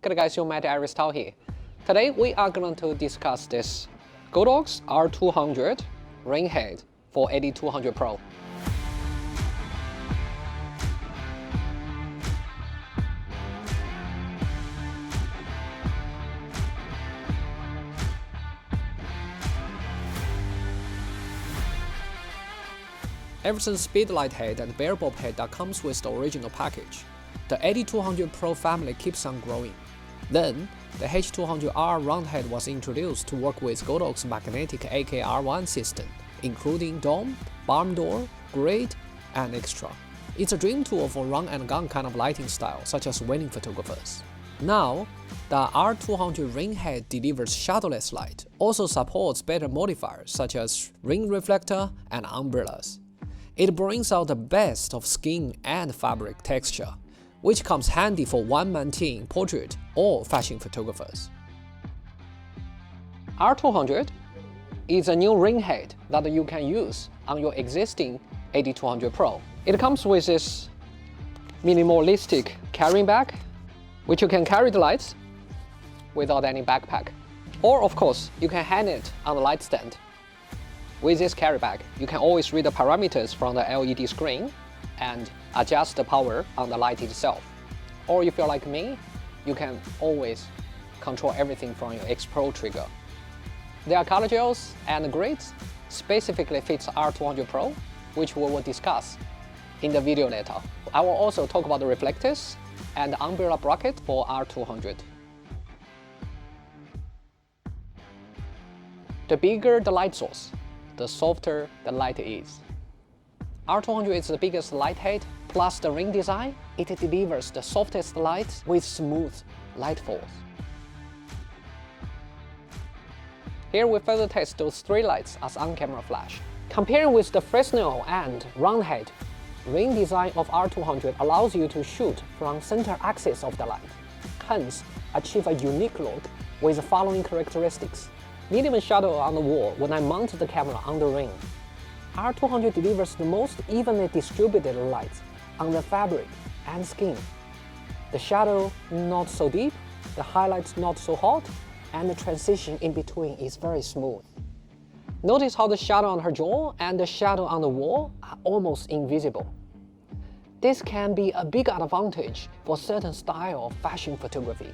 Good guys, you met Aristotle here. Today we are going to discuss this Godox R200 ring head for AD200 Pro. Ever since speedlight head and bare bob head that comes with the original package, the AD200 Pro family keeps on growing. Then, the H200R round head was introduced to work with Godox magnetic AKR1 system, including dome, barn door, grid, and extra. It's a dream tool for run and gun kind of lighting style, such as wedding photographers. Now, the R200 ring head delivers shadowless light, also supports better modifiers such as ring reflector and umbrellas. It brings out the best of skin and fabric texture, which comes handy for one-man team, portrait, or fashion photographers. R200 is a new ring head that you can use on your existing AD200 Pro. It comes with this minimalistic carrying bag, which you can carry the lights without any backpack. Or of course, you can hang it on the light stand. With this carry bag, you can always read the parameters from the LED screen and adjust the power on the light itself. Or if you're like me, you can always control everything from your X Pro trigger. There are color gels and grids specifically fits R200 Pro, which we will discuss in the video later. I will also talk about the reflectors and the umbrella bracket for R200. The bigger the light source, the softer the light is. R200 is the biggest light head, plus the ring design, it delivers the softest light with smooth light falls. Here we further test those three lights as on-camera flash. Comparing with the Fresnel and round head, ring design of R200 allows you to shoot from center axis of the light, hence achieve a unique look with the following characteristics. Medium shadow on the wall when I mount the camera on the ring. R200 delivers the most evenly distributed light on the fabric and skin. The shadow not so deep, the highlights not so hot, and the transition in between is very smooth. Notice how the shadow on her jaw and the shadow on the wall are almost invisible. This can be a big advantage for certain style of fashion photography.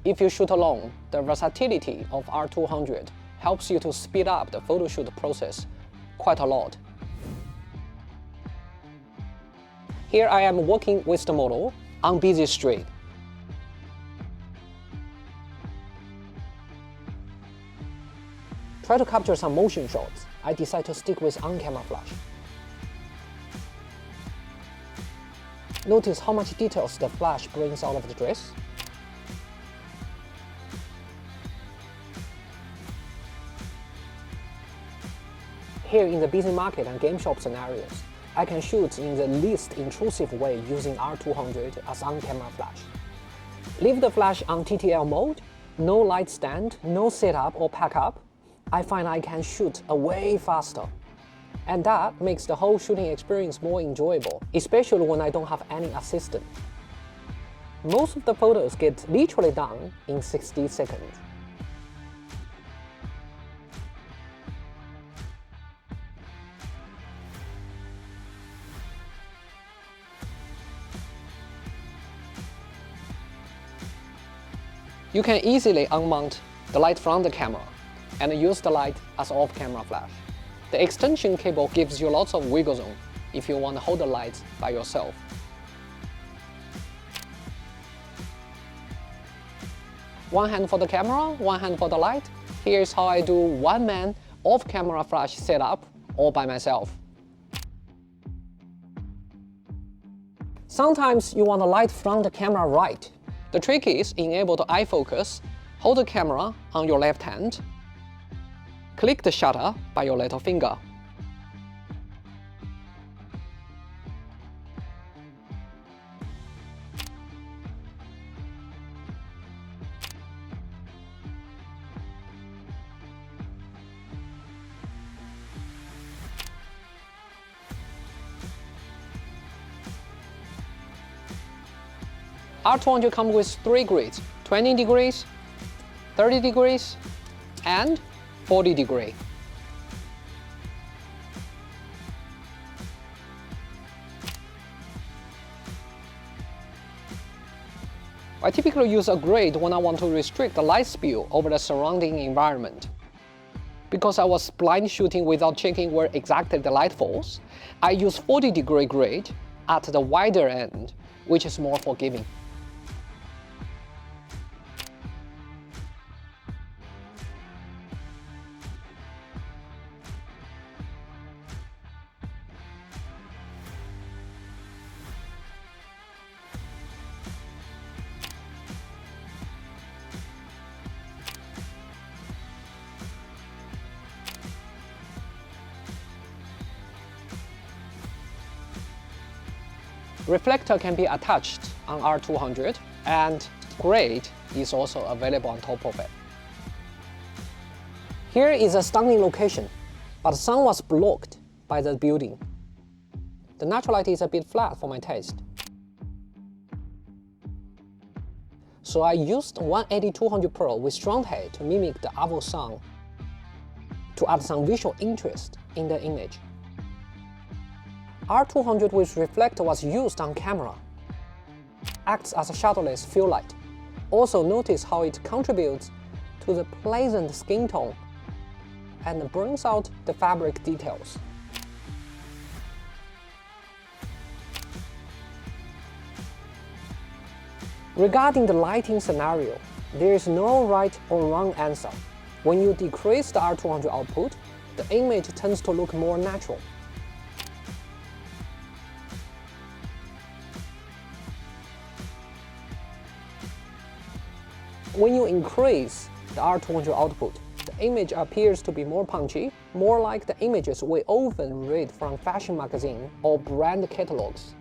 If you shoot alone, the versatility of R200 helps you to speed up the photo shoot process quite a lot. Here I am working with the model on busy street. Try to capture some motion shots. I decide to stick with on-camera flash. Notice how much details the flash brings out of the dress. Here in the busy market and game shop scenarios, I can shoot in the least intrusive way using R200 as on-camera flash. Leave the flash on TTL mode, no light stand, no setup or pack up. I find I can shoot way faster. And that makes the whole shooting experience more enjoyable, especially when I don't have any assistant. Most of the photos get literally done in 60 seconds. You can easily unmount the light from the camera and use the light as off-camera flash. The extension cable gives you lots of wiggle room if you want to hold the light by yourself. One hand for the camera, one hand for the light. Here's how I do one-man off-camera flash setup all by myself. Sometimes you want the light from the camera right. The trick is enable the eye focus, hold the camera on your left hand, click the shutter by your little finger. R200 comes with 3 grids, 20 degrees, 30 degrees, and 40 degrees. I typically use a grid when I want to restrict the light spill over the surrounding environment. Because I was blind shooting without checking where exactly the light falls, I use 40-degree grid at the wider end, which is more forgiving. Reflector can be attached on R200, and grid is also available on top of it. Here is a stunning location, but the sun was blocked by the building. The natural light is a bit flat for my taste. So I used 180-200 Pro with strong head to mimic the oval sun to add some visual interest in the image. R200 with reflector was used on camera. Acts as a shadowless fill light. Also notice how it contributes to the pleasant skin tone and brings out the fabric details. Regarding the lighting scenario, there is no right or wrong answer. When you decrease the R200 output, the image tends to look more natural. When you increase the R200 output, the image appears to be more punchy, more like the images we often read from fashion magazines or brand catalogs.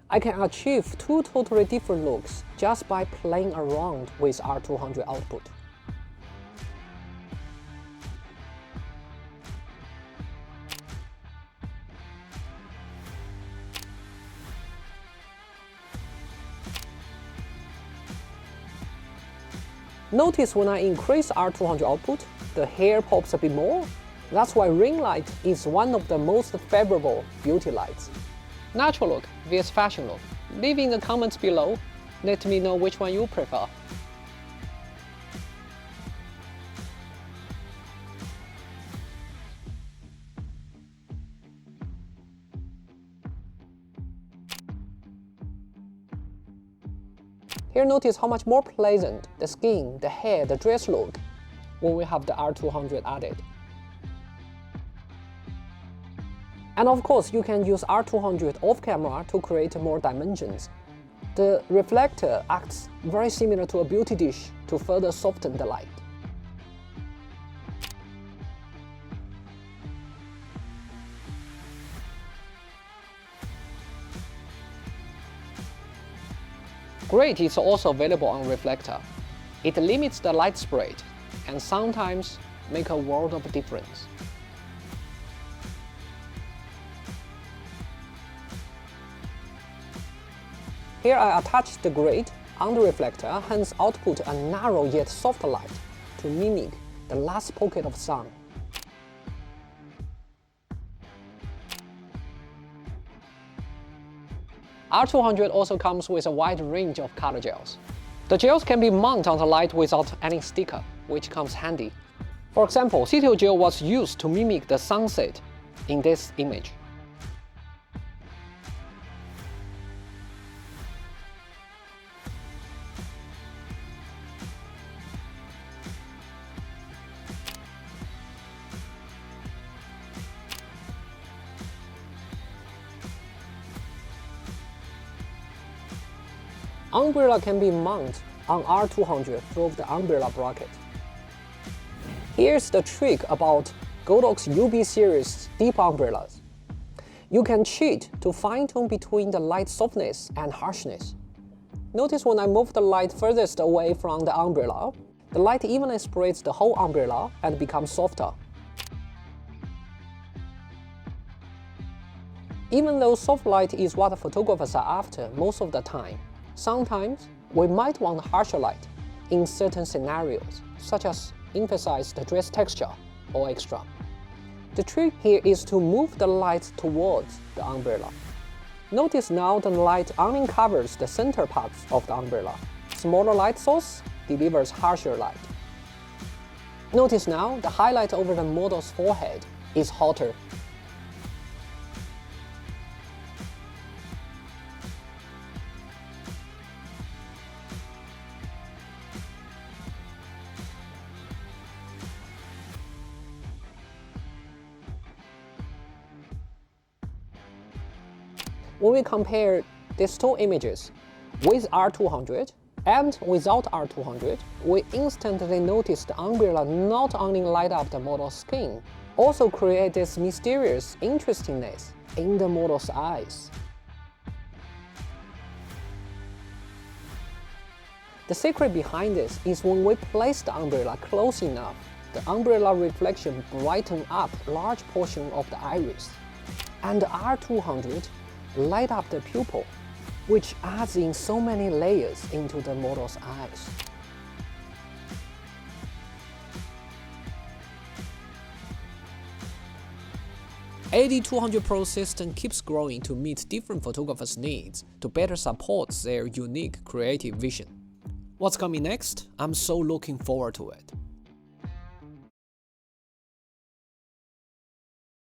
I can achieve two totally different looks just by playing around with R200 output. Notice when I increase R200 output, the hair pops a bit more. That's why ring light is one of the most favorable beauty lights. Natural look vs fashion look. Leave in the comments below. Let me know which one you prefer. Here notice how much more pleasant the skin, the hair, the dress look when we have the R200 added. And of course, you can use R200 off camera to create more dimensions. The reflector acts very similar to a beauty dish to further soften the light. Grid is also available on reflector. It limits the light spread and sometimes make a world of difference. Here I attached the grid on the reflector, hence output a narrow yet soft light to mimic the last pocket of sun. R200 also comes with a wide range of color gels. The gels can be mounted on the light without any sticker, which comes handy. For example, CTO gel was used to mimic the sunset in this image. Umbrella can be mounted on R200 through the umbrella bracket. Here's the trick about Godox UB series deep umbrellas. You can cheat to fine-tune between the light softness and harshness. Notice when I move the light furthest away from the umbrella, the light evenly spreads the whole umbrella and becomes softer. Even though soft light is what photographers are after most of the time, sometimes we might want harsher light in certain scenarios, such as emphasize the dress texture or extra. The trick here is to move the light towards the umbrella. Notice now the light only covers the center parts of the umbrella. Smaller light source delivers harsher light. Notice now the highlight over the model's forehead is hotter. When we compare these two images with R200 and without R200, we instantly notice the umbrella not only light up the model's skin, also create this mysterious interestingness in the model's eyes. The secret behind this is when we place the umbrella close enough, the umbrella reflection brightens up large portion of the iris, and the R200 light up the pupil, which adds in so many layers into the model's eyes. AD200 Pro system keeps growing to meet different photographers' needs to better support their unique creative vision. What's coming next? I'm so looking forward to it.